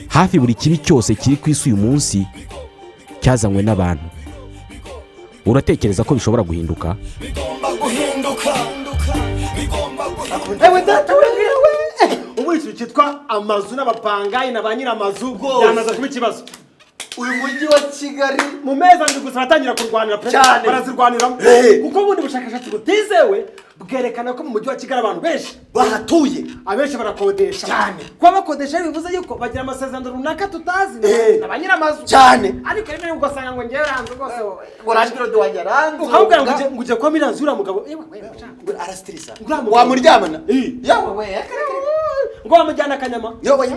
hafi buri kibi cyose kiri ku isi uyu munsi cyazanywe n'abantu. Uratekereza ko bishobora guhinduka? Ewe data wewe, ubu iki cyitwa amazu n'abapangayi na ba nyiramazu byamaze kuba ikibazo. Uyu mujyi wa Kigali mu meza ndi gusa batangira kurwanira pe, barazirwaniramo kuko ubundi bushakashatsi butizewe bwerekana ko mu mujyi wa Kigali abantu benshi bahatuye, abenshi barakodesha cyane. Kuba bakodesha bivuze yuko bagira amasezerano runaka tutazi na ba nyiramazu cyane, ariko rero ugasanga ngo ngewe ranze rwose urangiro de wanyaranze ukabwira ngo uje kwa miranzi ura mugabo yewe arastrisa wa muryamana yawe we ngo wamujyana akanyama yewe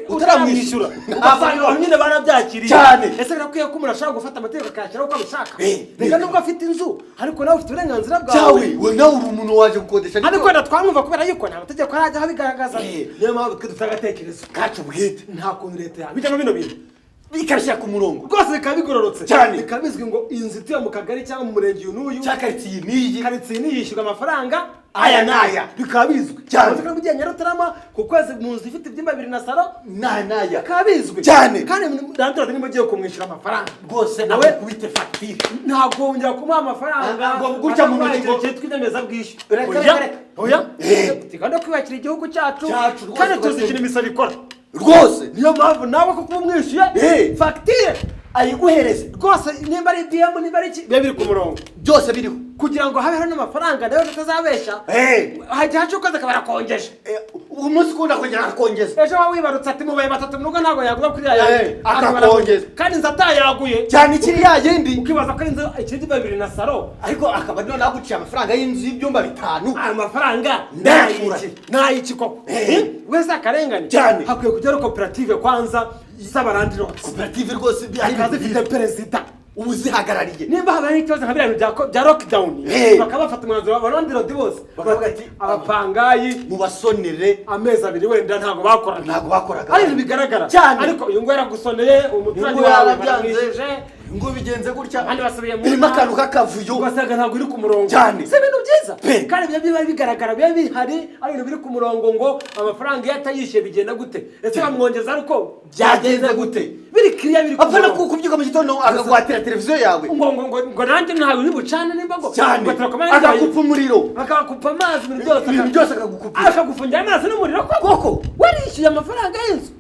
utaramwishyura abana nyine barabyakiriye cyane. Ese birakwiye ko umuntu ashaka gufata amategeko akayashyira uko abishaka, reka nubwo afite inzu ariko nawe ufite uburenganzira bwawe. We nawe uri umuntu waje gukodesha, ariko twamwumva kubera yuko nta mategeko arajya abigaragaza. Niyo mpamvu twe dufite agatekerezo kacu bwite, nta kuntu leta yabijyamo bino bintu bikashyira ku murongo rwose bikaba bigororotse cyane. bikaba bizwi ngo inzu ituye mu kagari cyangwa mu murenge uyu n'uyu cyakaritsiye n'iyi karitsiye niyishyurwa amafaranga aya n'aya, bikaba bizwi cyane. Uzi ko mu gihe Nyarutarama ku kwezi mu nzu ifite ibyumba 2 na salo n'aya bikaba bizwi cyane. kandi Landlord niba ugiye kumwishyura amafaranga rwose nawe kubite fagitire ntabwo wongera kumuha amafaranga ngo gutya mu ntoki ngo cyitwa inyemezabwishyu. oya Tiganda kwibakira igihugu cyacu rwose, kandi tuzi ikintu imisoro ikora rwose. niyo mpamvu nawe kuko umwishyuye fagitire ayiguhereze rwose, nimba ari DM nimba ari iki biba biri ku murongo byose biriho, kugira ngo habeho n'amafaranga nayo tutazabeshya. Hajya hacu ukoze akaba arakongeje umunsi ukunda kongera akongeza. ejo wawe wibarutse ati mubaye 3 mu rugo ntabwo yaguza kuri yawe akakongeza kandi inzu atayaguye cyane. Ikiri yagindi ukibaza ko inzu ikindi 2 na salo ariko akaba none naguciye amafaranga y'inzu y'ibyumba 5. ayo mafaranga nayiki koko wese akarengane cyane. hakwiye kujya koperative kwanza z'abarandirozi, koperative rwose zifite perezida ubuzihagarariye. nimba habaye ikibazo nka biriya bya lockdown bakaba bafata umwanzuro abarandirozi bose bakavuga ati abapangayi mubasonere amezi 2 wenda ntabwo bakoraga ari bigaragara cyane. ariko uyu ngo yaragusoneye umuturage wawe baramwishyuje ngo bigenze gutya kandi basubiye mu birimo akantu k'akavuyo ugasanga ntabwo iri ku murongo cyane. si ibintu byiza kandi ibyo biba bigaragara biba bihari ari ibintu biri ku murongo ngo amafaranga iyo atayishyuye bigenda gute ese bamwongeza ariko byagenze gute biri kiriya biri ku apana murongo kubyuka mu gitondo akagwatira televiziyo yawe ngo nanjye ntawe uri bucane nimba ngo cyane akakupa umuriro akakupa amazi ibintu byose akagukupa akagufungira amazi n'umuriro koko warishyuye amafaranga y'inzu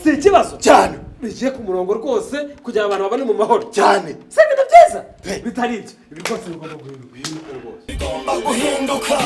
si ikibazo cyane. bigiye ku murongo rwose kugira abantu babane mu mahoro cyane. si ibintu byiza bitari ibyo ibi rwose bigomba guhinduka.